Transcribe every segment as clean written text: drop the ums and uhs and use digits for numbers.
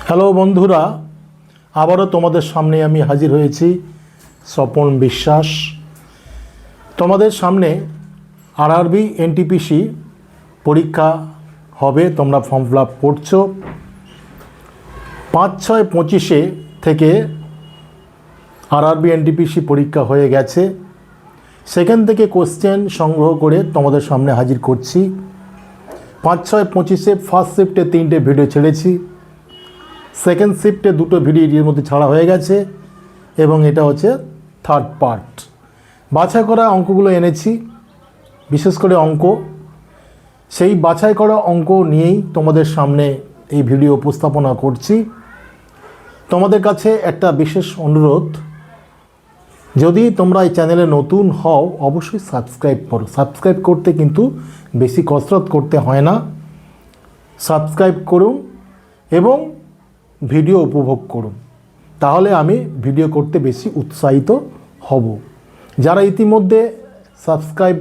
Hello বন্ধুরা, আবারও তোমাদের সামনে আমি হাজির হয়েছি স্বপন বিশ্বাস। তোমাদের সামনে আরআরবি এনটিপিসি পরীক্ষা হবে, তোমরা ফর্ম ফিল আপ করছো। 5-6-25 থেকে আরআরবি এনটিপিসি পরীক্ষা হয়ে গেছে। সেখান থেকে কোশ্চেন সংগ্রহ করে তোমাদের সামনে হাজির করছি। 5-6-25 ফার্স্ট শিফটে 3টে ভিডিও ছেড়েছি, সেকেন্ড শিফটে 2টো ভিডিও এর মধ্যে ছাড়া হয়ে গেছে এবং এটা হচ্ছে থার্ড পার্ট। বাছাই করা অঙ্কগুলো এনেছি, বিশেষ করে অঙ্ক, সেই বাছাই করা অঙ্ক নিয়েই তোমাদের সামনে এই ভিডিও উপস্থাপনা করছি। তোমাদের কাছে একটা বিশেষ অনুরোধ, যদি তোমরা এই চ্যানেলে নতুন হও অবশ্যই সাবস্ক্রাইব করো। সাবস্ক্রাইব করতে কিন্তু বেশি কসরত করতে হয় না। সাবস্ক্রাইব করুন এবং ভিডিও উপভোগ করুন, তাহলে আমি ভিডিও করতে বেশি উৎসাহিত হব। যারা ইতিমধ্যে সাবস্ক্রাইব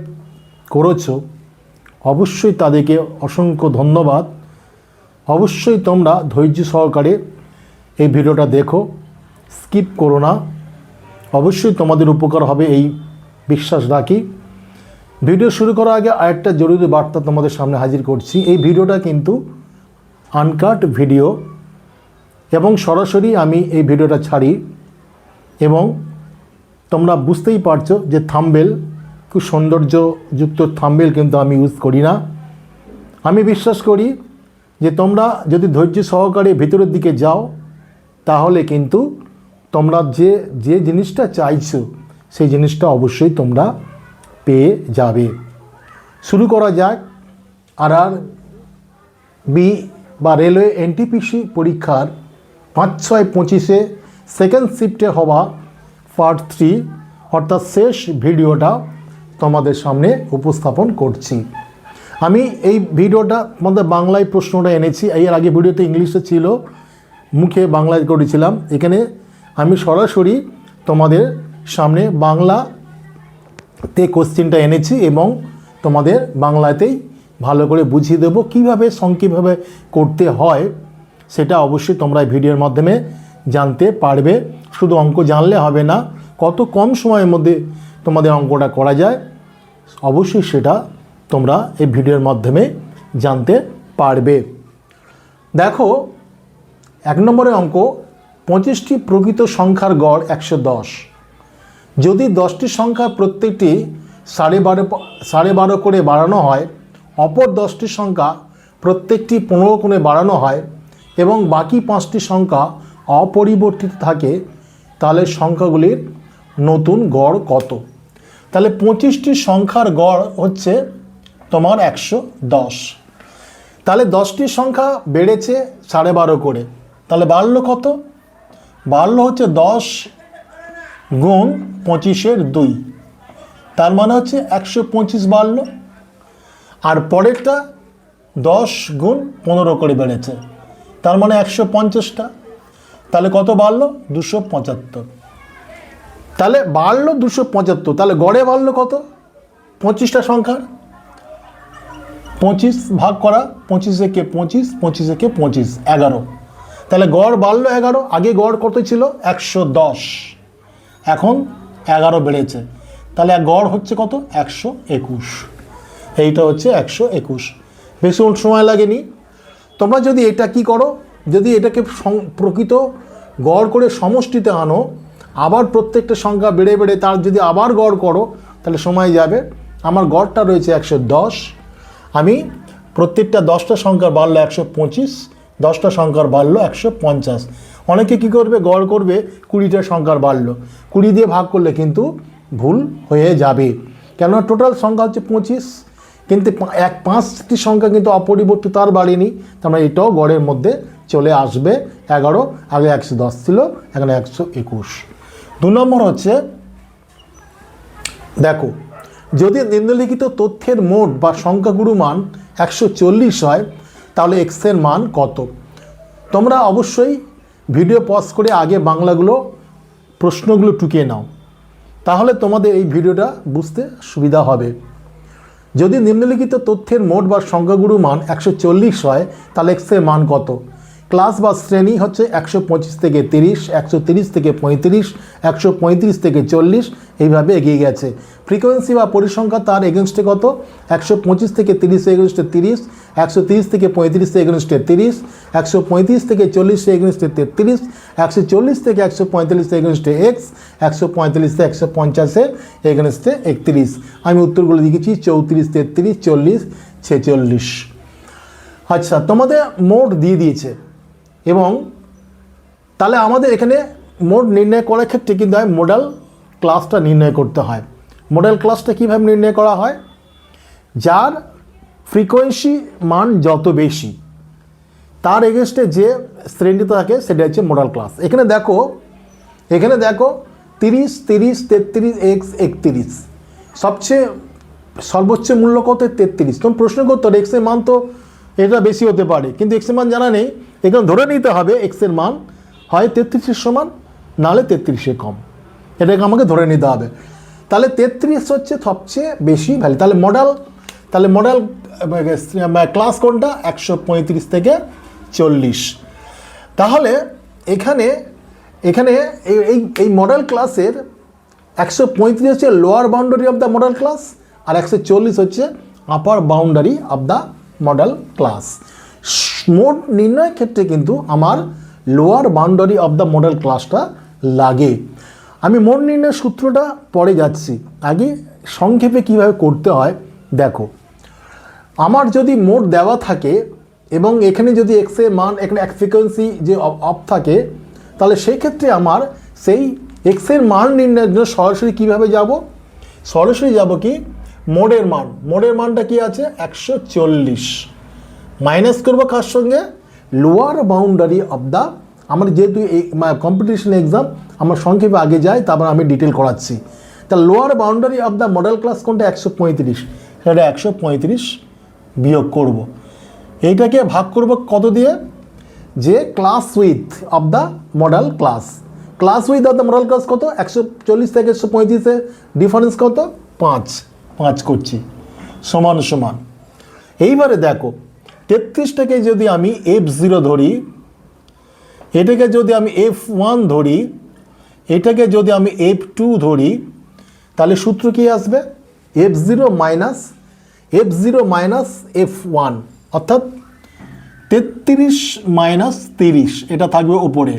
করেছো অবশ্যই তাদেরকে অসংখ্য ধন্যবাদ। অবশ্যই তোমরা ধৈর্য সহকারে এই ভিডিওটা দেখো, স্কিপ করো না। অবশ্যই তোমাদের উপকার হবে এই বিশ্বাস রাখি। ভিডিও শুরু করার আগে আরেকটা জরুরি বার্তা তোমাদের সামনে হাজির করছি। এই ভিডিওটা কিন্তু আনকাট ভিডিও এবং সরাসরি আমি এই ভিডিওটা ছাড়ি, এবং তোমরা বুঝতেই পারছো যে থাম্বনেল খুব সৌন্দর্যযুক্ত থাম্বনেল কিন্তু আমি ইউজ করি না। আমি বিশ্বাস করি যে তোমরা যদি ধৈর্য সহকারে ভিতরের দিকে যাও তাহলে কিন্তু তোমরা যে জিনিসটা চাইছো সেই জিনিসটা অবশ্যই তোমরা পেয়ে যাবে। শুরু করা যাক আরআরবি বা রেলওয়ে এনটিপিসি পরীক্ষার 5-6-25 সেকেন্ড শিফটে হওয়া পার্ট 3 অর্থাৎ শেষ ভিডিওটা তোমাদের সামনে উপস্থাপন করছি। আমি এই ভিডিওটা তোমাদের বাংলায় প্রশ্নটা এনেছি। এর আগে ভিডিওতে ইংলিশে ছিল, মুখে বাংলায় করেছিলাম। এখানে আমি সরাসরি তোমাদের সামনে বাংলাতে কোশ্চেনটা এনেছি এবং তোমাদের বাংলাতেই ভালো করে বুঝিয়ে দেবো কীভাবে সংক্ষেপভাবে করতে হয়। সেটা অবশ্যই তোমরা ভিডিওর মাধ্যমে জানতে পারবে। শুধু অঙ্ক জানলে হবে না, কত কম সময়ের মধ্যে তোমাদের অঙ্কটা করা যায় অবশ্যই সেটা তোমরা এই ভিডিওর মাধ্যমে জানতে পারবে। দেখো, 1 নম্বরের অঙ্ক, 25টি প্রকৃত সংখ্যার গড় 110। যদি 10টি সংখ্যা প্রত্যেকটি 12.5 করে বাড়ানো হয়, অপর 10টি সংখ্যা প্রত্যেকটি 15 করে বাড়ানো হয় এবং বাকি 5টি সংখ্যা অপরিবর্তিত থাকে, তাহলে সংখ্যাগুলির নতুন গড় কত? তাহলে 25টি সংখ্যার গড় হচ্ছে তোমার 110। তাহলে 10টি সংখ্যা বেড়েছে 12.5 করে, তাহলে বাড়লো কত? বাড়লো হচ্ছে 10 গুণ 25-এর 2, তার মানে হচ্ছে 125 বাড়লো। আর পরেরটা 10 গুণ 15 করে বেড়েছে, তার মানে 150টা, তাহলে কত বাড়লো? 275। তাহলে বাড়লো 275, তাহলে গড়ে বাড়লো কত? 25টা সংখ্যার 25 ভাগ করা, 25-এ 25, 25-এ 25, 11। তাহলে গড় বাড়লো 11। আগে গড় কত ছিল? 110, এখন 11 বেড়েছে, তাহলে গড় হচ্ছে কত? 121। এইটা হচ্ছে 121। বেশি সময় লাগেনি। তোমরা যদি এটা কি করো, যদি এটাকে প্রকৃত গড় করে সমষ্টিতে আনো, আবার প্রত্যেকটা সংখ্যা বেড়ে বেড়ে তার যদি আবার গড় করো তাহলে সময় যাবে। আমার গড়টা রয়েছে 110। আমি প্রত্যেকটা 10টা সংখ্যার বাড়লো 125, 10টা সংখ্যার বাড়লো 150। অনেকে কি করবে, গড় করবে 20টা সংখ্যার বাড়লো, 20 দিয়ে ভাগ করলে কিন্তু ভুল হয়ে যাবে। কেননা টোটাল সংখ্যা হচ্ছে 25, কিন্তু 5টি সংখ্যা কিন্তু অপরিবর্তিত আর বাড়েনি, তার মানে এটাও গড়ের মধ্যে চলে আসবে। 11 আগে 110 ছিল, এখানে 121। 2 নম্বর হচ্ছে, দেখো, যদি নিম্নলিখিত তথ্যের মোট বা সংখ্যাগুরু মান 140 হয় তাহলে x এর মান কত? তোমরা অবশ্যই ভিডিও পজ করে আগে বাংলাগুলো প্রশ্নগুলো টুকিয়ে নাও, তাহলে তোমাদের এই ভিডিওটা বুঝতে সুবিধা হবে। যদি নিম্নলিখিত তথ্যের মোট বা সংখ্যাগুরু মান 140 হয় তাহলে x এর মান কত? ক্লাস বা শ্রেণী হচ্ছে 125 থেকে 30, 130 থেকে 35, 135 থেকে 40, এইভাবে এগিয়ে গেছে। ফ্রিকোয়েন্সি বা পরিসংখ্যা তার এগেনস্টে কত? 125 থেকে 30 এগেনস্টে 30, 130 থেকে 35 এগেনস্টে 30, 135 থেকে 40 এগেনস্টে 33, 140 থেকে 145 এগেনস্টে x, 145 থেকে 150 এগেনস্টে 31। আমি উত্তরগুলো লিখেছি 34, 33, 40, 46। আচ্ছা, তোমাদের মোড দিয়ে দিয়েছে এবং তাহলে আমাদের এখানে মোড নির্ণয় করার ক্ষেত্রে কিন্তু হয় মডেল ক্লাসটা নির্ণয় করতে হয়। মডেল ক্লাসটা কীভাবে নির্ণয় করা হয়? যার ফ্রিকোয়েন্সি মান যত বেশি তার এগেনস্টে যে শ্রেণীতে থাকে সেটা হচ্ছে মডেল ক্লাস। এখানে দেখো 30, 30, 33, x, 31, সবচেয়ে সর্বোচ্চ মূল্য কত? 33। তুমি প্রশ্ন করতো এক্সের মান তো এটা বেশি হতে পারে, কিন্তু এক্সের মান জানা নেই। এখানে ধরে নিতে হবে এক্সের মান হয় 33-এর সমান, নাহলে 33-এর কম। এটাকে আমাকে ধরে নিতে হবে। তাহলে 33 হচ্ছে সবচেয়ে বেশি ভ্যালু। তাহলে মডেল ক্লাস কোনটা? 135 থেকে 40। তাহলে এখানে এই মডেল ক্লাসের 135 হচ্ছে lower boundary of the model class, আর 140 হচ্ছে upper boundary of the model class. Mode নির্ণয়ের ক্ষেত্রে কিন্তু আমার lower boundary of the model ক্লাসটা লাগে। আমি মোড নির্ণয়ের সূত্রটা পরে যাচ্ছি, আগে সংক্ষেপে কিভাবে করতে হয় দেখো। আমার যদি মোড দেওয়া থাকে এবং এখানে যদি এক্সের মান, এখানে এক ফ্রিকোয়েন্সি যে অফ থাকে, তাহলে সেই ক্ষেত্রে আমার সেই এক্সের মান নির্ণয়ের জন্য সরাসরি কীভাবে যাব? সরাসরি যাব কি মোডের মানটা কি আছে? 140 মাইনাস করবো কার সঙ্গে? লোয়ার বাউন্ডারি অফ দ্য, আমার যেহেতু কম্পিটিশন এক্সাম আমার সংক্ষেপে আগে যায়, তারপর আমি ডিটেল করাচ্ছি। তা lower boundary of the model class কোনটা? 135। সেটা 135 বিয়োগ করব। এইটাকে ভাগ করব কত দিয়ে? যে class with of the model class. Class with of the model class কত? 140 থেকে 135-এর ডিফারেন্স কত? 5 করছি, সমান সমান। এইবারে দেখো 33টাকে যদি আমি F0 ধরি, এটাকে যদি আমি F1 ধরি, এটাকে যদি আমি F2 ধরি, তাহলে সূত্র কি আসবে? F0 মাইনাস F1, অর্থাৎ 33 মাইনাস 30, এটা থাকবে উপরে,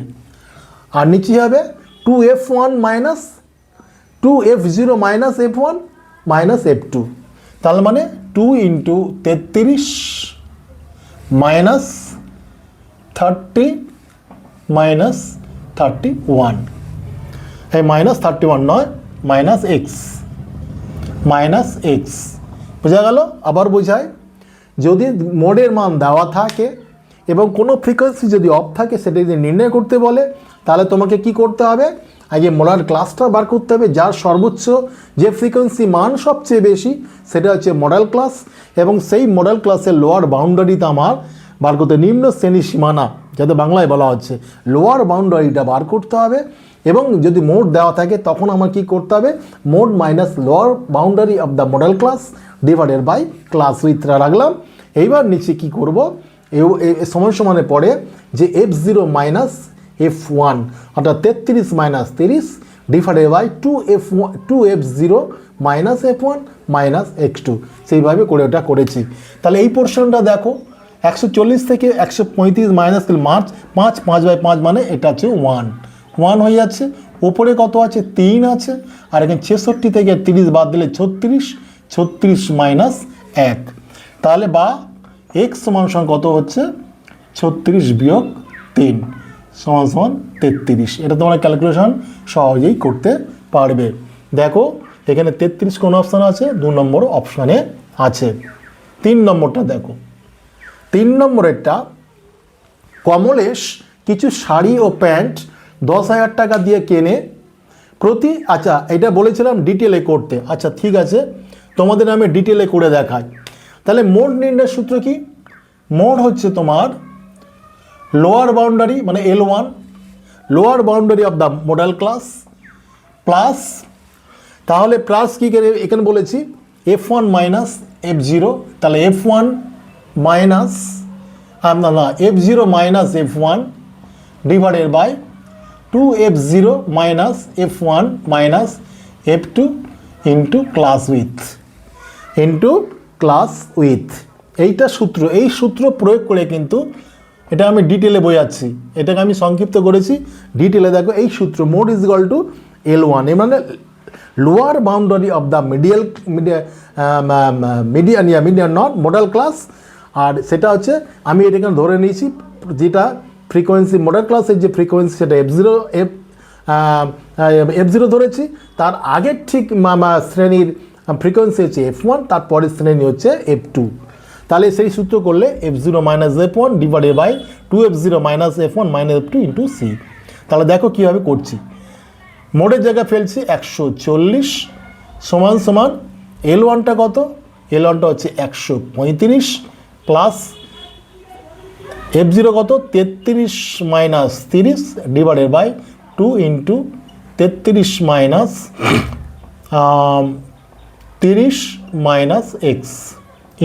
আর নিচে হবে 2F1 minus 2F0 minus F1 minus F2। তার মানে 2 ইন্টু 33 মাইনাস 30 মাইনাস 31, এই মাইনাস 31 নয়, মাইনাস এক্স। বোঝা গেল? আবার বোঝায়, যদি মোডের মান দেওয়া থাকে এবং কোনো ফ্রিকোয়েন্সি যদি অফ থাকে সেটা যদি নির্ণয় করতে বলে, তাহলে তোমাকে কি করতে হবে? আগে মডেল ক্লাসটা বার করতে হবে, যার সর্বোচ্চ যে ফ্রিকোয়েন্সি মান সবচেয়ে বেশি সেটা হচ্ছে মডেল ক্লাস, এবং সেই মডেল ক্লাসের লোয়ার বাউন্ডারিটা আমার বার করতে, নিম্ন শ্রেণী সীমানা যাতে বাংলায় বলা হচ্ছে, লোয়ার বাউন্ডারিটা বার করতে হবে। এবং যদি মোড দেওয়া থাকে তখন আমার কি করতে হবে? Mode minus lower boundary of the model class divided by class উইথটা রাখলাম। এইবার নিচে কি করব? সমানে পড়ে যে F0 মাইনাস F1, অর্থাৎ 33 minus 30 divided by 2F0 minus F1 minus X2, সেইভাবে করে ওটা করেছি। তাহলে এই পোর্শনটা দেখো, 140 থেকে 135 মাইনাস 5/5 মানে এটা হচ্ছে 1 হয়ে যাচ্ছে। ওপরে কত আছে? 3 আছে, আর এখানে 66 থেকে 30 বাদ দিলে 36 মাইনাস 1, তাহলে বা x সমান কত হচ্ছে? 36 বিয়োগ 3 সমান 33। এটা তোমরা ক্যালকুলেশন সহজেই করতে পারবে। দেখো এখানে 33 কোন অপশান আছে? 2 নম্বর অপশানে আছে। 3 নম্বরটা দেখো, 3 নম্বরেরটা, কমলেশ কিছু শাড়ি ও প্যান্ট 10,000 টাকা দিয়ে কেনে প্রতি, আচ্ছা এটা বলেছিলাম ডিটেলে করতে, আচ্ছা ঠিক আছে তোমাদের আমি ডিটেলে করে দেখাই। তাহলে মোড নির্ণয়ের সূত্র কি? মোড হচ্ছে তোমার লোয়ার বাউন্ডারি মানে L1, lower boundary of the model class plus, তাহলে প্লাস কি করে এখানে বলেছি? F1 মাইনাস F0, তাহলে F1 মাইনাস, না f0 minus f1 divided by 2f0 minus f1 minus f2 into class with এইটা সূত্র, এই সূত্র প্রয়োগ করে কিন্তু এটা আমি ডিটেলে বোঝাচ্ছি, এটাকে আমি সংক্ষিপ্ত করেছি, ডিটেলে দেখো এই সূত্র mode is equal two L1, এর মানে lower boundary of the median not model class. আর সেটা হচ্ছে আমি এটাকে ধরে নিয়েছি যেটা ফ্রিকোয়েন্সি মডেল ক্লাসের যে ফ্রিকোয়েন্সি সেটা f0 ধরেছি, তার আগের ঠিক শ্রেণীর ফ্রিকোয়েন্সি হচ্ছে f1, তারপরের শ্রেণী হচ্ছে f2। তাহলে সেই সূত্র করলে f0 minus f1 divided by 2f0 minus f1 minus f2 into C. তাহলে দেখো কীভাবে করছি, মোডের জায়গায় ফেলছি 140 সমান সমান L1টা কত, L1টা হচ্ছে 135 প্লাস f0 কত 33 minus 30 divided by 2 into 33 minus 30 minus x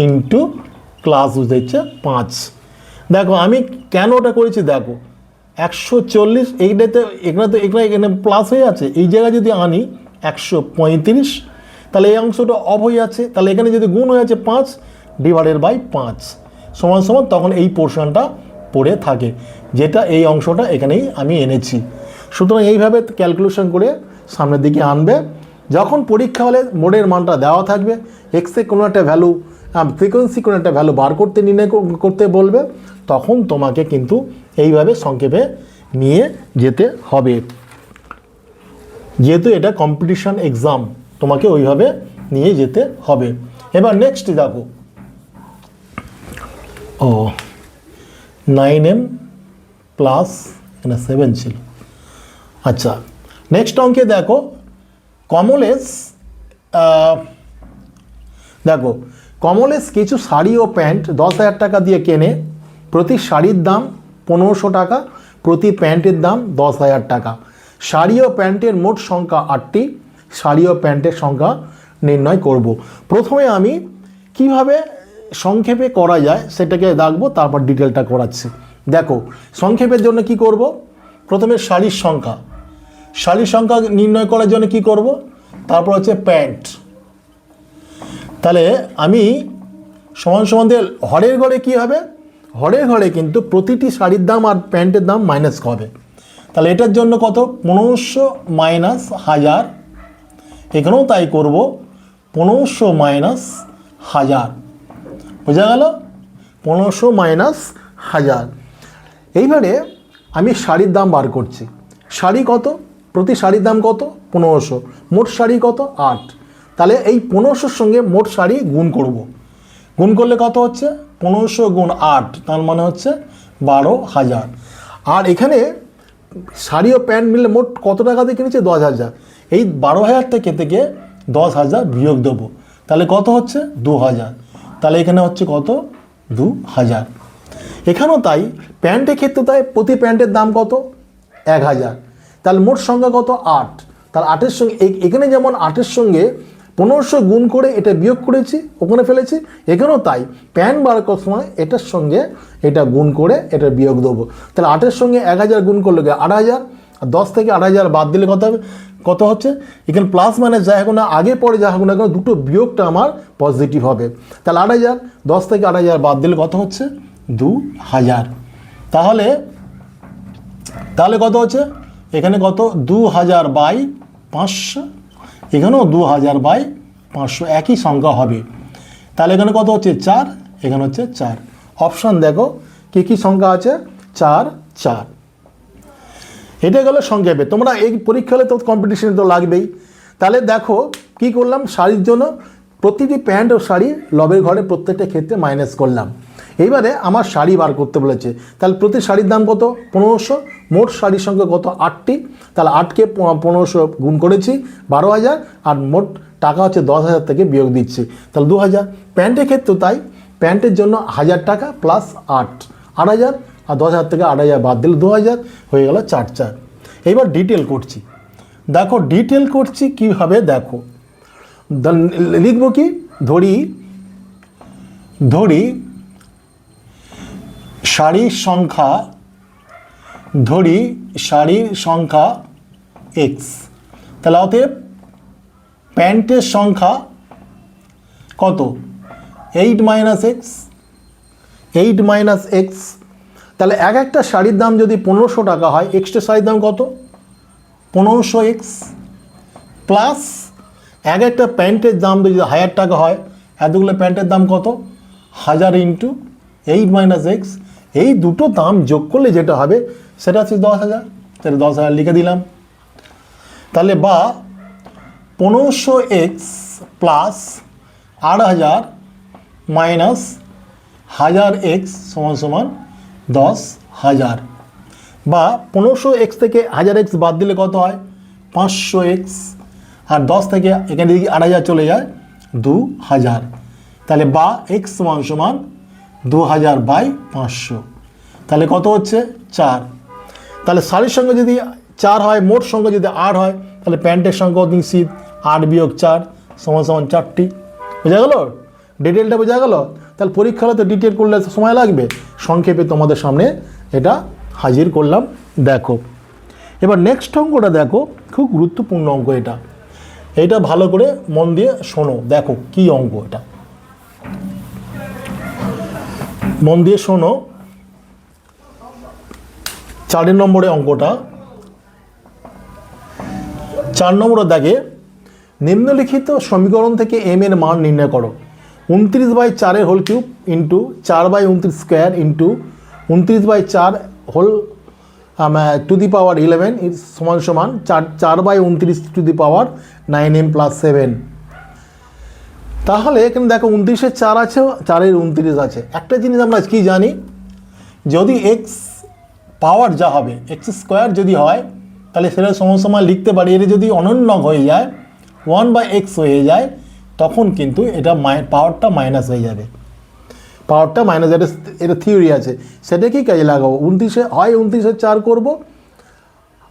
into class হচ্ছে 5। দেখো আমি কেন ওটা করেছি, দেখো 140 এইটাতে এখানে প্লাস হয়ে আছে, এই জায়গায় যদি আনি 135 তাহলে এই অংশটা অফ হয়ে যাচ্ছে, তাহলে এখানে যদি গুণ হয়ে আছে 5 ডিভাইডেড বাই 5 সমান সমান তখন এই পোর্শনটা পড়ে থাকে, যেটা এই অংশটা এখানেই আমি এনেছি। সুতরাং এইভাবে ক্যালকুলেশন করে সামনের দিকে আনবে। যখন পরীক্ষা হলে মোডের মানটা দেওয়া থাকবে, এক্সে কোনো একটা ভ্যালু ফ্রিকোয়েন্সি কোনো একটা ভ্যালু বার করতে নির্ণয় করতে বলবে, তখন তোমাকে কিন্তু এইভাবে সংক্ষেপে নিয়ে যেতে হবে, যেহেতু এটা কম্পিটিশন এক্সাম তোমাকে ওইভাবে নিয়ে যেতে হবে। এবার নেক্সট দেখো, 9m প্লাস এখানে 7 ছিল। আচ্ছা নেক্সট অঙ্কে দেখো কমলেশ, দেখো কমলেশ কিছু শাড়ি ও প্যান্ট 10,000 টাকা দিয়ে কেনে, প্রতি শাড়ির দাম 1500 টাকা, প্রতি প্যান্টের দাম 10,000 টাকা। শাড়ি ও প্যান্টের মোট সংখ্যা 8টি, শাড়ি ও প্যান্টের সংখ্যা নির্ণয় করব। প্রথমে আমি কিভাবে সংক্ষেপে করা যায় সেটাকে দেখবো, তারপর ডিটেলটা করাচ্ছি। দেখো সংক্ষেপের জন্য কি করব, প্রথমে শাড়ির সংখ্যা নির্ণয় করার জন্য কি করব, তারপর হচ্ছে প্যান্ট। তাহলে আমি সমান সমান দিয়ে হরের ঘরে কী হবে, হরের ঘরে কিন্তু প্রতিটি শাড়ির দাম আর প্যান্টের দাম মাইনাস হবে। তাহলে এটার জন্য কত 1500 মাইনাস 1000, এখানেও তাই করব 1500 মাইনাস 1000, বোঝা গেল 1500 মাইনাস 1000। এইবারে আমি শাড়ির দাম বার করছি, শাড়ি কত, প্রতি শাড়ির দাম কত 1500, মোট শাড়ি কত 8, তাহলে এই 1500-র সঙ্গে মোট শাড়ি গুণ করব, গুণ করলে কত হচ্ছে 1500 গুণ 8, তার মানে হচ্ছে 12,000। আর এখানে শাড়ি ও প্যান্ট মিলে মোট কত টাকা দিয়ে কিনেছে 10,000, এই 12,000 থেকে 10,000 বিয়োগ দেবো, তাহলে কত হচ্ছে 2,000, তাহলে এখানে হচ্ছে কত 2,000। এখানেও তাই প্যান্টের ক্ষেত্রে তাই, প্রতি প্যান্টের দাম কত 1,000, তাহলে মোট সংখ্যা কত 8, তাহলে 8-এর সঙ্গে এখানে যেমন 8-এর সঙ্গে 1500 গুণ করে এটা বিয়োগ করেছি, ওখানে ফেলেছি, এখানেও তাই প্যান্ট বার করার সময় এটার সঙ্গে এটা গুণ করে এটা বিয়োগ দেবো। তাহলে 8-এর সঙ্গে 1,000 গুণ করলে 8,000, আর 10 থেকে 8,000 বাদ দিলে কত হবে, কত হচ্ছে এখানে প্লাস মাইনাস যাই হোক না, আগে পরে যাই হোক না কেন দুটো বিয়োগটা আমার পজিটিভ হবে। তাহলে 8,000, 10 থেকে 8,000 বাদ দিলে কত হচ্ছে 2,000। তাহলে কত হচ্ছে এখানে কত 2,000 বাই 500, এখানেও 2,000 বাই 500 একই সংখ্যা হবে। তাহলে এখানে কত হচ্ছে 4, এখানে হচ্ছে 4। অপশান দেখো কী কী সংখ্যা আছে, 4 4। এটা গেল সংক্ষেপে, তোমরা এই পরীক্ষা হলে তো কম্পিটিশন তো লাগবেই। তাহলে দেখো কি করলাম, শাড়ির জন্য প্রতিটি প্যান্ট ও শাড়ি লবের ঘরে প্রত্যেকটা ক্ষেত্রে মাইনাস করলাম। এইবারে আমার শাড়ি বার করতে বলেছে, তাহলে প্রতি শাড়ির দাম কত 1500, মোট শাড়ির সংখ্যা কত 8টি, তাহলে 8কে 1500 গুণ করেছি 12,000, আর মোট টাকা হচ্ছে 10,000 থেকে বিয়োগ দিচ্ছি, তাহলে 2,000। প্যান্টের ক্ষেত্রে তাই, প্যান্টের জন্য 1,000 টাকা প্লাস 8,000, আর 10,000 থেকে 8,000 বাদ দিলে 2,000, হয়ে গেল 4 4। এইবার ডিটেল করছি, দেখো ডিটেল করছি কীভাবে, দেখো লিখব কি, ধরি শাড়ির সংখ্যা, ধরি শাড়ির সংখ্যা এক্স, তাহলে অতএব প্যান্টের সংখ্যা কত, 8 মাইনাস এক্স, 8 মাইনাস এক্স। তাহলে এক একটা শাড়ির দাম যদি 1500 টাকা হয়, এক্সট্রা শাড়ির দাম কত, 1500 এক্স, প্লাস এক একটা প্যান্টের দাম যদি 1000 টাকা হয়, এতগুলো প্যান্টের দাম কত, 1000 ইন্টু 8 মাইনাস এক্স। এই দুটো দাম যোগ করলে যেটা হবে সেটা হচ্ছে 10,000, সেটা 10,000 লিখে দিলাম। তাহলে বা 1500 এক্স প্লাস 8000 মাইনাস 1000 এক্স সমান সমান 10,000, বা 1500 এক্স থেকে 1000 এক্স বাদ দিলে কত হয়, 500 এক্স, আর 10 থেকে এখানে দিকে 8000 চলে যায়, 2000। তাহলে বা এক্স সমান সমান 2000 বাই 500, তাহলে কত হচ্ছে 4। তাহলে শাড়ির সঙ্গে যদি 4 হয়, মোট সংখ্যা যদি 8 হয়, তাহলে প্যান্টের সংখ্যা নিশ্চিত 8 বিয়োগ 4 সমান সমান 4টি। বোঝা গেল, ডিটেলটা বোঝা গেল। তাহলে পরীক্ষা হলে তো ডিটেল করলে সময় লাগবে, সংক্ষেপে তোমাদের সামনে এটা হাজির করলাম। দেখো এবার নেক্সট অঙ্কটা দেখো, খুব গুরুত্বপূর্ণ অঙ্ক এটা, এইটা ভালো করে মন দিয়ে শোনো। দেখো কি অঙ্ক এটা, মন দিয়ে শোনো। 4 নম্বরে অঙ্কটা, 4 নম্বরে দেখে নিম্নলিখিত সমীকরণ থেকে এম এর মান নির্ণয় করো। 29/4 এর whole cube into 4/29 square into 29/4 whole to the power 11 is সমান সমান 4/29 two the power 9m plus 7। তাহলে এখানে দেখো 29-এর 4 আছে, 4-এর 29 আছে। একটা জিনিস আমরা কি জানি, যদি এক্স পাওয়ার যা হবে এক্স স্কোয়ার যদি হয়, তাহলে সেটা সমান লিখতে পারি, এটা যদি অনন্যক হয়ে যায় 1/x হয়ে যায়, তখন কিন্তু এটা পাওয়ারটা মাইনাস হয়ে যাবে, পাওয়ারটা মাইনাস। এটা থিওরি আছে, সেটাকেই কাজে লাগাবো। 29-এ হয় 29-এর 4 করবো,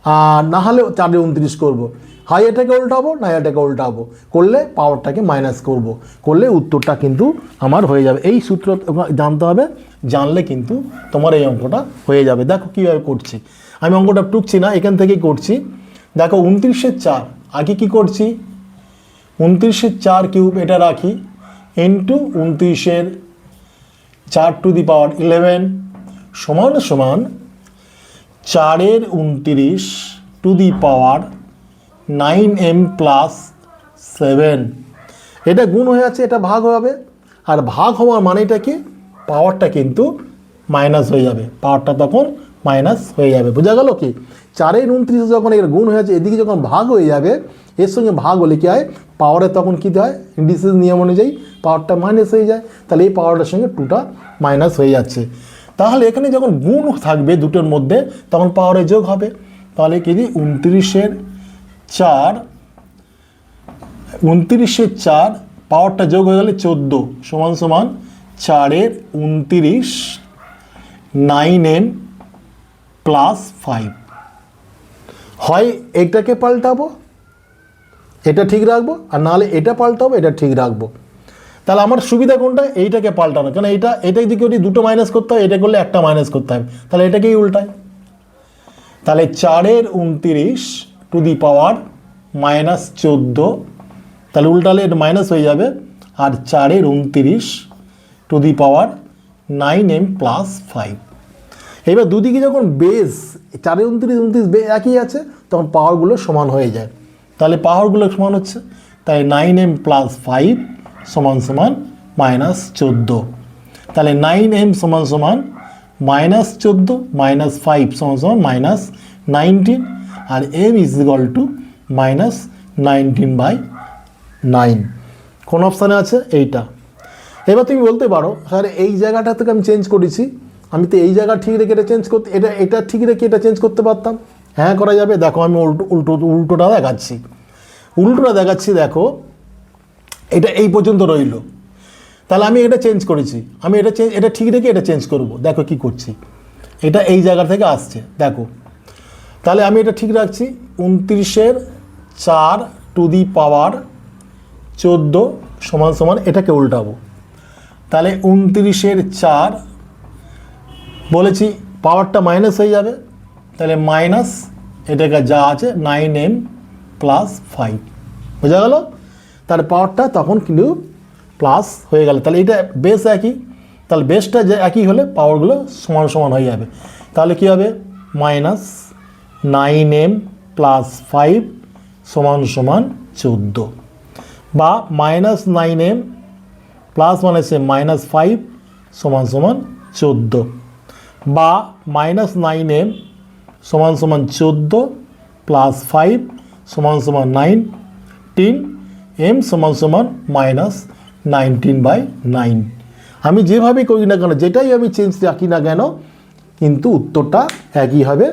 আর না হলে 4-এর 29 করবো। হয় এটাকে উল্টাবো, না এটাকে উল্টাবো, করলে পাওয়ারটাকে মাইনাস করব, করলে উত্তরটা কিন্তু আমার হয়ে যাবে। এই সূত্র জানতে হবে, জানলে কিন্তু তোমার এই অঙ্কটা হয়ে যাবে। দেখো কীভাবে করছি, আমি অঙ্কটা টুকছি না, এখান থেকেই করছি। দেখো 29-এর 4, আগে কি করছি, 29-এর 4 কিউব এটা রাখি ইন্টু 29-এর 4 টু দি পাওয়ার 11 সমান সমান 4-এর 29 two the power 9m plus 7। এটা গুণ হয়ে আছে, এটা ভাগ হবে, আর ভাগ হওয়ার মানেটা কি, পাওয়ারটা কিন্তু মাইনাস হয়ে যাবে, পাওয়ারটা তখন মাইনাস হয়ে যাবে। বোঝা গেল কি, 4-এর 29 যখন এর গুণ হয়ে আছে, এদিকে যখন ভাগ হয়ে যাবে, এর সঙ্গে ভাগ হলে কী হয়, পাওয়ারে তখন কী হয়, ইন্ডিসিস নিয়ম অনুযায়ী পাওয়ারটা মাইনাস হয়ে যায়। তাহলে এই পাওয়ারটার সঙ্গে 2টা মাইনাস হয়ে যাচ্ছে। তাহলে এখানে যখন গুণ থাকবে দুটোর মধ্যে, তখন পাওয়ারে যোগ হবে। তাহলে কি, 29-এর 4 পাওয়ারটা যোগ হয়ে গেলে 14 সমান সমান 4-এর 29 9m প্লাস 5। হয় এটাকে পাল্টাবো, এটা ঠিক রাখবো, আর নাহলে এটা পাল্টাবো, এটা ঠিক রাখবো। তাহলে আমার সুবিধা কোনটা, এইটাকে পাল্টানো, কেন এটা যদি করি 2টো মাইনাস করতে হয়, এটা করলে 1টা মাইনাস করতে হবে, তাহলে এটাকেই উল্টায়। তাহলে 4-এর 29 টু দি পাওয়ার মাইনাস 14, তাহলে উল্টালে এটা মাইনাস হয়ে যাবে, আর 4-এর 29 two the power 9m plus 5। এবার দুদিকে যখন বেস 4-এর 29 একই আছে, তখন পাওয়ারগুলো সমান হয়ে যায়। তাহলে পাওয়ারগুলো সমান হচ্ছে, তাই 9m প্লাস 5 সমান সমান মাইনাস 14। তাহলে 9m সমান সমান মাইনাস 14 মাইনাস 5 সমান সমান মাইনাস 19, আর m is equal to minus 19/9। কোন অপশানে আছে, এইটা। এবার তুমি বলতে পারো, স্যার এই জায়গাটা থেকে আমি চেঞ্জ করেছি, আমি তো এই জায়গা ঠিক রেখে এটা চেঞ্জ করতে, এটা ঠিক রেখে এটা চেঞ্জ করতে পারতাম। হ্যাঁ, করা যাবে। দেখো আমি উল্টোটা দেখাচ্ছি। দেখো এটা এই পর্যন্ত রইল, তাহলে আমি এটা চেঞ্জ করেছি, আমি এটা ঠিক রেখে এটা চেঞ্জ করব। দেখো কি করছি, এটা এই জায়গা থেকে আসছে, দেখো। তাহলে আমি এটা ঠিক রাখছি, 29-এর 4 টু দি পাওয়ার 14 সমান সমান এটাকে উল্টাবো। তাহলে 29-এর 4 বলেছি পাওয়ারটা মাইনাস হয়ে যাবে, তাহলে মাইনাস এটাকে যা আছে 9m + 5, বোঝা গেল? তার পাওয়ারটা তখন কিন্তু প্লাস হয়ে গেল। তাহলে এটা বেস একই, তাহলে বেসটা যে একই হলে পাওয়ারগুলো সমান সমান হয়ে যাবে। তাহলে কী হবে? -9m + 5 = 14, বা -9m প্লাস মানে সে -5 = 14, বা -9m = 14 + 5 = 19, m = -19/9। আমি যেভাবেই করি না কেন, যেটাই আমি চেঞ্জ রাখি না কেন, কিন্তু উত্তরটা একই হবে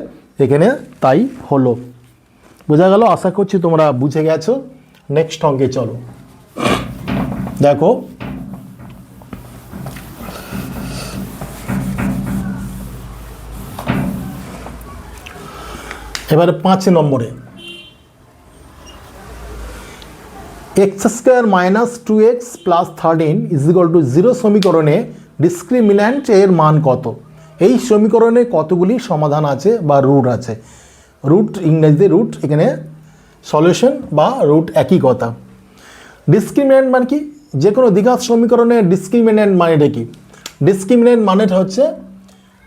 এখানে, তাই হলো। বোঝা গেল? আশা করছি তোমরা বুঝে গেছো। নেক্সট অঙ্কে চলো। দেখো এবারে 5 নম্বরে x² - 2x + 13 = 0 সমীকরণে ডিসক্রিমিন্যান্ট এর মান কত? এই সমীকরণে কতগুলি সমাধান আছে বা রুট আছে? রুট ইংরেজিতে রুট, এখানে সলিউশন বা রুট একই কথা। ডিসক্রিমিন্যান্ট মানে কি? যে কোনো দ্বিঘাত সমীকরণের ডিসক্রিমিন্যান্ট মানেটা কি? ডিসক্রিমিন্যান্ট মানেটা হচ্ছে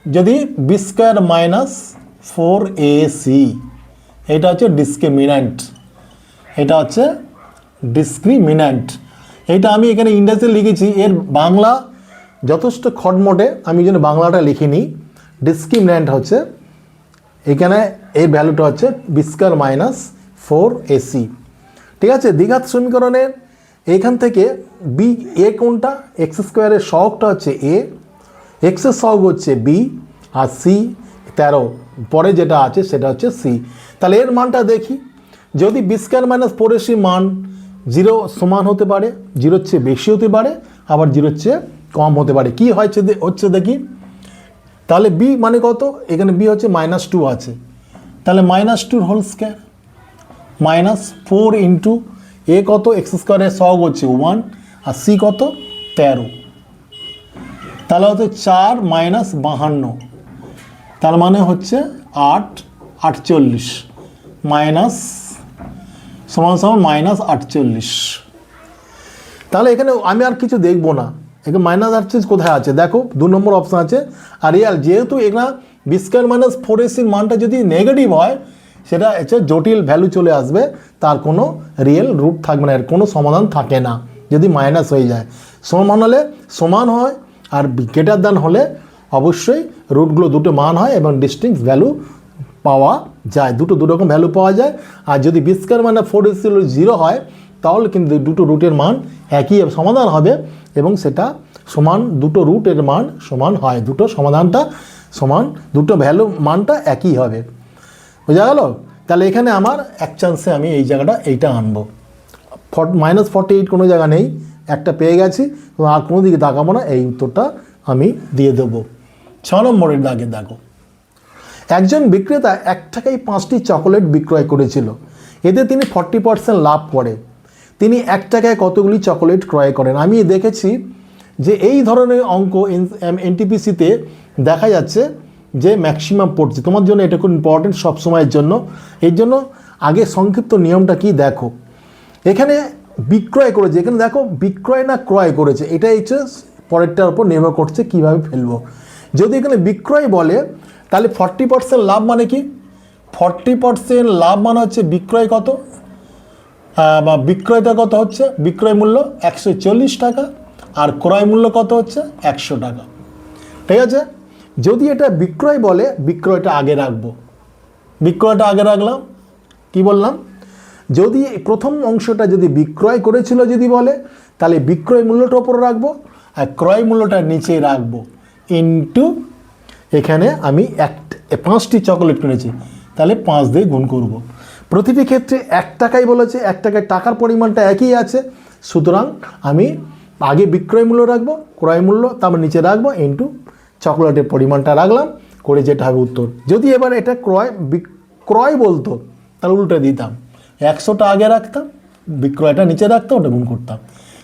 যদি b² - 4ac, এটা হচ্ছে ডিসক্রিমিন্যান্ট, এটা হচ্ছে ডিসক্রিমিন্যান্ট। এটা আমি এখানে ইংরেজিতে লিখেছি, এর বাংলা যথেষ্ট খটমটে, আমি যেন বাংলাটা লিখিনি। ডিসক্রিমিন্যান্ট হচ্ছে এখানে এই ভ্যালুটা হচ্ছে b² - 4ac, ঠিক আছে? দ্বিঘাত সমীকরণের এইখান থেকে এ কোনটা? x² এর সহগটা হচ্ছে a, x এর সহগ হচ্ছে b, আর c 13 পরে যেটা আছে সেটা হচ্ছে c। তাহলে এর মানটা দেখি। যদি b² - 4ac মান 0 সমান হতে পারে, 0-র চেয়ে বেশি হতে পারে, আবার 0-র চেয়ে কম হতে পারে। কি হচ্ছে দেখি। তাহলে b মানে কত? এখানে b হচ্ছে -2 আছে, তাহলে -2 হোল স্কয়ার -4 ইন্টু a কত? x² এর সহগ হচ্ছে 1, আর c কত? 13, তাহলে হচ্ছে 4 - 52, তার মানে হচ্ছে 8 48 মাইনাস সমান -48। তাহলে এখানে আমি আর কিছু দেখবো না, এখানে -48 কোথায় আছে দেখো, 2 নম্বর অপশান আছে। আর রিয়াল, যেহেতু এখানে b² - 4ac মানটা যদি নেগেটিভ হয়, সেটা হচ্ছে জটিল ভ্যালু চলে আসবে, তার কোনো রিয়েল রুট থাকবে না, এর কোনো সমাধান থাকে না যদি মাইনাস হয়ে যায়। সমান হলে সমান হয়, আর গ্রেটার দ্যান হলে অবশ্যই রুটগুলো দুটো মান হয় এবং ডিস্টিংক্ট ভ্যালু পাওয়া যায়, দুটো দুরকম ভ্যালু পাওয়া যায়। আর যদি b² - 4ac 0 হয়, তাহলে কিন্তু দুটো রুটের মান একই সমাধান হবে, এবং সেটা সমান, দুটো রুটের মান সমান হয়, দুটো সমাধানটা সমান, দুটো ভ্যালু মানটা একই হবে। বোঝা গেল? তাহলে এখানে আমার এক চান্সে আমি এই জায়গাটা এইটা আনবো। -48 কোনো জায়গা নেই, একটা পেয়ে গেছি, আর কোনো দিকে তাকাবো না, এই উত্তরটা আমি দিয়ে দেবো। 6 নম্বরের দাগে দেখো, একজন বিক্রেতা 1 টাকায় 5টি চকোলেট বিক্রয় করেছিল, এতে তিনি 40% লাভ করে। তিনি 1 টাকায় কতগুলি চকোলেট ক্রয় করেন? আমি দেখেছি যে এই ধরনের অঙ্ক এনটিপিসিতে দেখা যাচ্ছে যে ম্যাক্সিমাম পড়ছে। তোমার জন্য এটা খুব ইম্পর্টেন্ট সবসময়ের জন্য। এর জন্য আগে সংক্ষিপ্ত নিয়মটা কি দেখো। এখানে বিক্রয় করেছে, এখানে দেখো বিক্রয় না ক্রয় করেছে, এটাই হচ্ছে পরেরটার উপর নির্ভর করছে কীভাবে ফেলবো। যদি এখানে বিক্রয় বলে, তাহলে 40% লাভ মানে কি? 40% লাভ মানে হচ্ছে বিক্রয় কত, বা বিক্রয়টা কত হচ্ছে, বিক্রয় মূল্য 140 টাকা, আর ক্রয় মূল্য কত হচ্ছে 100 টাকা, ঠিক আছে? যদি এটা বিক্রয় বলে, বিক্রয়টা আগে রাখবো, বিক্রয়টা আগে রাখলাম। কি বললাম? যদি প্রথম অংশটা যদি বিক্রয় করেছিল যদি বলে, তাহলে বিক্রয় মূল্যটা ওপরে রাখবো, আর ক্রয় মূল্যটা নিচে রাখবো, ইন্টু এখানে আমি 5টি চকোলেট কিনেছি, তাহলে 5 দিয়ে গুণ করব। প্রতিটি ক্ষেত্রে 1 টাকাই বলেছে, 1 টাকায় টাকার পরিমাণটা একই আছে, সুতরাং আমি আগে বিক্রয় মূল্য রাখবো, ক্রয় মূল্য তারপর নিচে রাখবো, ইন্টু চকোলেটের পরিমাণটা রাখলাম, করে যেটা হবে উত্তর। যদি এবার এটা ক্রয় বলতো, তাহলে উল্টে দিতাম, 100টা আগে রাখতাম, বিক্রয়টা নিচে রাখতাম, ওটা গুণ করতাম।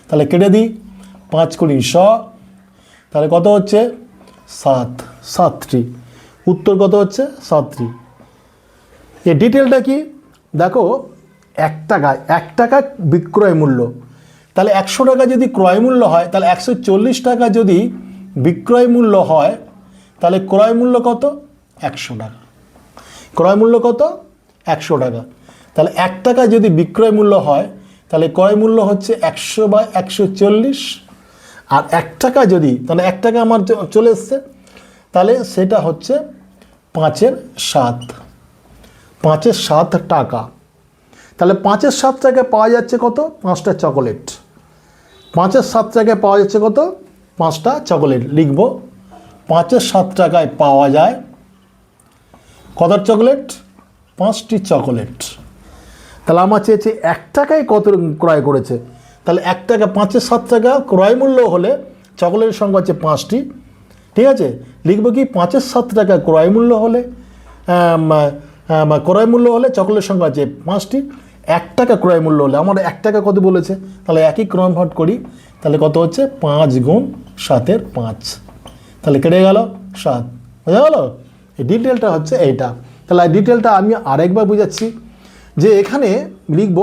তাহলে কেটে দিই, 5 × 100, তাহলে কত হচ্ছে সাতটি। উত্তর কত হচ্ছে 7টি। এর ডিটেলটা কি দেখো, 1 টাকা বিক্রয় মূল্য, তাহলে 100 টাকা যদি ক্রয় মূল্য হয়, তাহলে 140 টাকা যদি বিক্রয় মূল্য হয়, তাহলে ক্রয় মূল্য কত 100 টাকা। ক্রয় মূল্য কত 100 টাকা। তাহলে 1 টাকা যদি বিক্রয় মূল্য হয়, তাহলে ক্রয় মূল্য হচ্ছে 100/140। আর 1 টাকা যদি, তাহলে 1 টাকা আমার চলে এসছে, তাহলে সেটা হচ্ছে 5-এর 7, 5-এর 7 টাকা। তাহলে 5-এর 7 টাকায় পাওয়া যাচ্ছে কত 5টা চকোলেট। 5-এর 7 টাকায় পাওয়া যাচ্ছে কত 5টা চকোলেট। লিখব 5-এর 7 টাকায় পাওয়া যায় কত চকোলেট 5টি চকোলেট। তাহলে আমার চেয়েছে 1 টাকায় কত ক্রয় করেছে, তাহলে 1 টাকা 5-এর 7 টাকা ক্রয় মূল্য হলে চকোলেটের সংখ্যা হচ্ছে 5টি। ঠিক আছে, লিখব কি 5-এর 7 টাকা ক্রয় মূল্য হলে চকোলেটের সংখ্যা আছে 5টি। 1 টাকা ক্রয় মূল্য হলে, আমার 1 টাকা কত বলেছে, তাহলে একই কনভার্ট করি, তাহলে কত হচ্ছে 5 গুণ 7-এর 5, তাহলে কেটে গেল 7। বোঝা গেল? এই ডিটেলটা হচ্ছে এইটা। তাহলে এই ডিটেলটা আমি আরেকবার বুঝাচ্ছি, যে এখানে লিখব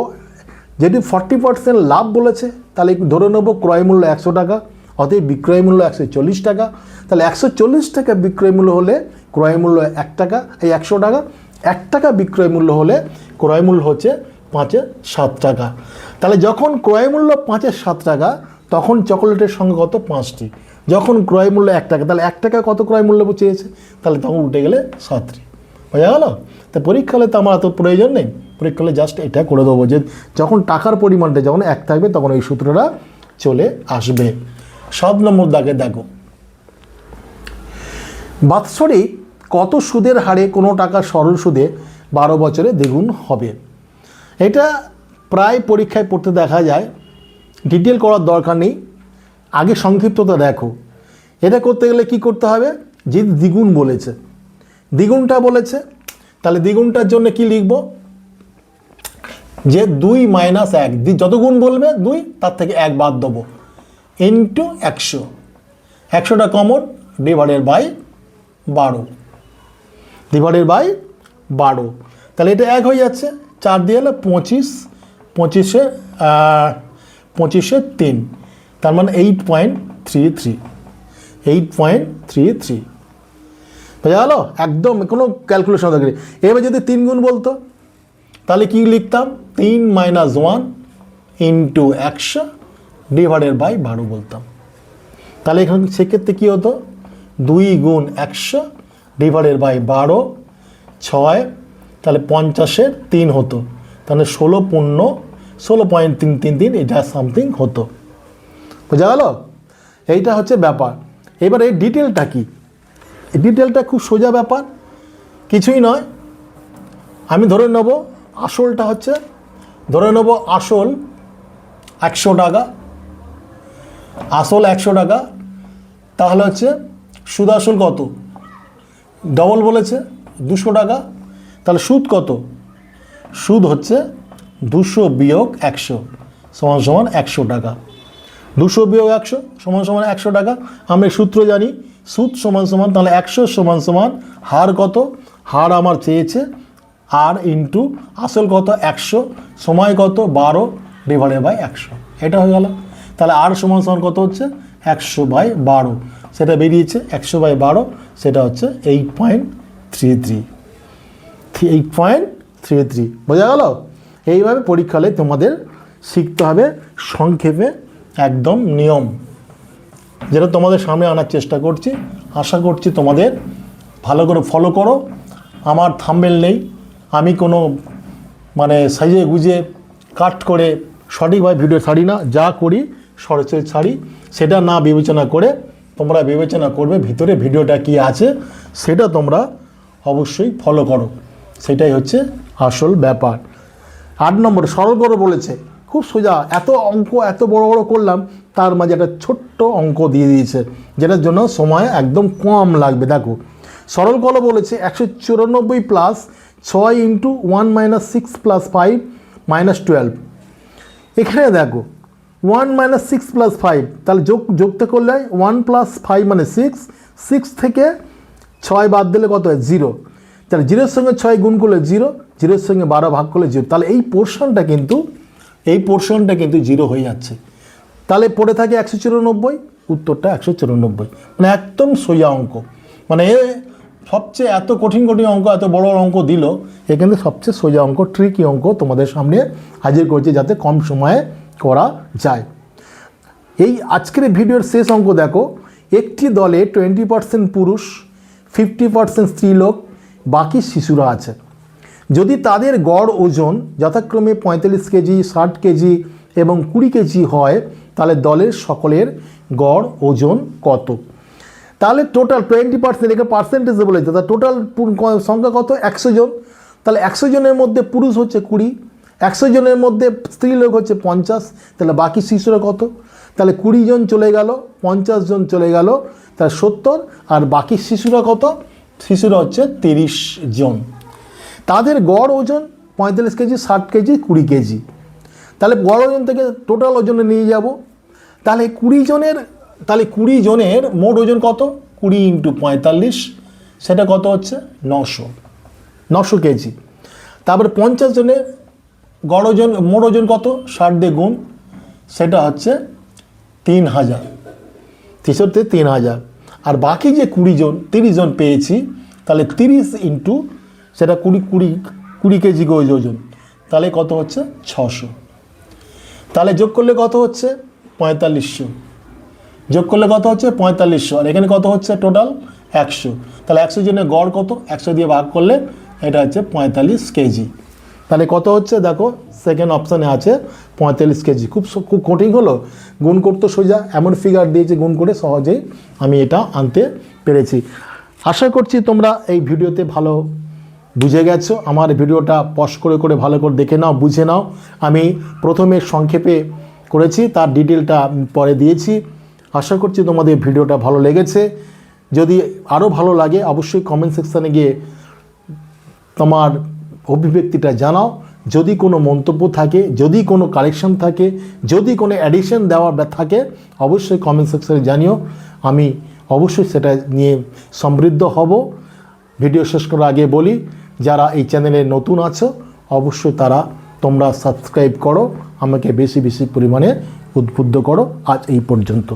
যদি 40% লাভ বলেছে, তাহলে ধরে নেব ক্রয় মূল্য 100 টাকা, অতএব বিক্রয় মূল্য 140 টাকা। তাহলে 140 টাকা বিক্রয় মূল্য হলে ক্রয় মূল্য 1 টাকা, এই 100 টাকা। 1 টাকা বিক্রয় মূল্য হলে ক্রয় মূল্য হচ্ছে 5-এর 7 টাকা। তাহলে যখন ক্রয় মূল্য 5-এর 7 টাকা, তখন চকোলেটের সংখ্যা কত 5টি। যখন ক্রয় মূল্য 1 টাকা, তাহলে 1 টাকা কত ক্রয় মূল্য চেয়েছে, তাহলে তখন উঠে গেলে 7টি। বোঝা গেল? তা পরীক্ষা হলে তো আমার এত প্রয়োজন নেই, পরীক্ষা হলে জাস্ট এটা করে দেবো, যে যখন টাকার পরিমাণটা যখন 1 থাকবে, তখন এই সূত্রটা চলে আসবে। 7 নম্বর দাগে দেখো, বাৎসরিক কত সুদের হারে কোনো টাকা সরল সুদে 12 বছরে দ্বিগুণ হবে। এটা প্রায় পরীক্ষায় পড়তে দেখা যায়, ডিটেল করার দরকার নেই, আগে সংক্ষিপ্ততা দেখো। এটা করতে গেলে কি করতে হবে, যে দ্বিগুণ বলেছে, দ্বিগুণটা বলেছে, তাহলে দ্বিগুণটার জন্য কি লিখব, যে 2 - 1, যত গুণ বলবে 2, তার থেকে 1 বাদ দেবো, ইন্টু 100। 100টা common, divided by 12, divided by 12। তাহলে এটা 1 হয়ে যাচ্ছে, 4 দিয়ে হলে 25, 25-এ 3, তার মানে 8.33, 8.33। বোঝা গেল? একদম কোনো ক্যালকুলেশন দরকার নেই। এবার যদি 3 গুণ বলতো, তাহলে কি লিখতাম, 3 - 1 ইন্টু 100 ডিভাইডেড বাই 12 বলতাম। তাহলে এখানে সেক্ষেত্রে কী হতো, 2 গুণ 100 ডিভাইডেড বাই 12, 6, তাহলে 50-এর 3 হতো, তাহলে 16.333 এটা সামথিং হতো। বোঝা গেল? এইটা হচ্ছে ব্যাপার। এবার এই ডিটেলটা কি, এই ডিটেলটা খুব সোজা ব্যাপার, কিছুই নয়। আমি ধরে নেব আসলটা হচ্ছে, ধরে নেব আসল 100 টাকা, আসল 100 টাকা, তাহলে হচ্ছে সুদ আসল কত, ডবল বলেছে 200 টাকা, তাহলে সুদ কত, সুদ হচ্ছে 200 বিয়োগ 100 সমান সমান 100 টাকা। 200 বিয়োগ 100 সমান সমান 100 টাকা। আমরা সূত্র জানি, সুদ সমান সমান, তাহলে 100 সমান সমান হার কত, হার আমার চেয়েছে আর ইন্টু আসল কত 100, সময় কত 12 ডিভাইডেড বাই 100, এটা হয়ে গেল। তাহলে আর সমান সমান কত হচ্ছে 100/12, সেটা বেরিয়েছে 100/12, সেটা হচ্ছে 8.33, 8.33। বোঝা গেল? এইভাবে পরীক্ষা হলে তোমাদের শিখতে হবে সংক্ষেপে একদম নিয়ম, যেটা তোমাদের সামনে আনার চেষ্টা করছি। আশা করছি তোমাদের ভালো করে ফলো করো। আমার থাম্বনেল নেই, আমি কোনো মানে সাইজে গুজে কাট করে সঠিকভাবে ভিডিও ছাড়ি না, যা করি সরাসরি ছাড়ি। সেটা না বিবেচনা করে তোমরা বিবেচনা করবে ভিতরে ভিডিওটা কি আছে, সেটা তোমরা অবশ্যই ফলো করো, সেটাই হচ্ছে আসল ব্যাপার। 8 নম্বর সরল করো বলেছে, খুব সোজা। এত অঙ্ক এত বড় বড় করলাম, তার মাঝে একটা ছোট্ট অঙ্ক দিয়ে দিয়েছে, যেটার জন্য সময় একদম কম লাগবে। দেখো সরল করো বলেছে, 194 প্লাস 6 ইন্টু 1 - 6 প্লাস 5 - 12। এখানে দেখো 1 - 6 প্লাস 5, তাহলে যোগতে করলে 1 + 5 মানে 6, 6 থেকে 6 বাদ দিলে কত হয় 0, তাহলে 0-এর সঙ্গে 6 গুণ করলে 0, 0-এর সঙ্গে 12 ভাগ করলে 0, তাহলে এই পোর্শনটা কিন্তু 0 হয়ে যাচ্ছে। তাহলে পড়ে থাকে 194, উত্তরটা 194, মানে একদম সোজা অঙ্ক। মানে সবচেয়ে এত কঠিন অঙ্ক, এত বড় অঙ্ক দিল, এ কিন্তু সবচেয়ে সোজা অঙ্ক, ট্রিকি অঙ্ক তোমাদের সামনে হাজির করছে যাতে কম সময়ে করা যায়। এই আজকের ভিডিওর শেষ অঙ্ক দেখো, একটি দলে 20% পুরুষ, 50% স্ত্রীলোক, বাকি শিশুরা আছে। যদি তাদের গড় ওজন যথাক্রমে 45 কেজি, 60 কেজি এবং 20 কেজি হয়, তাহলে দলের সকলের গড় ওজন কত? তাহলে টোটাল 20%, একে পার্সেন্টেজে বলেছে, তাহলে টোটাল সংখ্যা কত? 100 জন। তাহলে 100 জনের মধ্যে পুরুষ হচ্ছে 20, 100 জনের মধ্যে স্ত্রীলোক হচ্ছে 50, তাহলে বাকি শিশুরা কত? তাহলে 20 জন চলে গেল, 50 জন চলে গেল, তাহলে 70, আর বাকি শিশুরা কত? শিশুরা হচ্ছে 30 জন। তাদের গড় ওজন 45 কেজি, 60 কেজি, 20 কেজি। তাহলে গড় ওজন থেকে টোটাল ওজনে নিয়ে যাব। তাহলে 20 জনের মোট ওজন কত? 20 × 45, সেটা কত হচ্ছে? 900 কেজি। তারপরে 50 জনের গড় ওজন, মোট ওজন কত? 60 দিয়ে গুণ, সেটা হচ্ছে 3000, 3000। আর বাকি যে 30 জন পেয়েছি, তাহলে 30 ইন্টু সেটা 20 কেজি ওজন, তাহলে কত হচ্ছে? 600। তাহলে যোগ করলে কত হচ্ছে? 4500। যোগ করলে কত হচ্ছে? 4500। আর এখানে কত হচ্ছে? টোটাল 100। তাহলে 100 জনের গড় কত? 100 দিয়ে ভাগ করলে এটা হচ্ছে 45 কেজি। তাহলে কত হচ্ছে? দেখো সেকেন্ড অপশানে আছে 45 কেজি। খুব কঠিন হলো, গুণ করতে সোজা, এমন ফিগার দিয়েছে, গুণ করে সহজেই আমি এটা আনতে পেরেছি। আশা করছি তোমরা এই ভিডিওতে ভালো বুঝে গেছো। আমার ভিডিওটা পজ করে ভালো করে দেখে নাও, বুঝে নাও। আমি প্রথমে সংক্ষেপে করেছি, তার ডিটেলটা পরে দিয়েছি। আশা করছি তোমাদের ভিডিওটা ভালো লেগেছে। যদি আরও ভালো লাগে অবশ্যই কমেন্ট সেকশানে গিয়ে তোমার অভিব্যক্তিটা জানাও। যদি কোনো মন্তব্য থাকে, যদি কোনো কারেকশন থাকে, যদি কোনো অ্যাডিশন দেওয়ার থাকে, অবশ্যই কমেন্ট সেকশানে জানিও। আমি অবশ্যই সেটা নিয়ে সমৃদ্ধ হব। ভিডিও শেষ করার আগে বলি, যারা এই চ্যানেলে নতুন আছো অবশ্যই তোমরা সাবস্ক্রাইব করো, আমাকে বেশি পরিমাণে উদ্বুদ্ধ করো। আজ এই পর্যন্ত।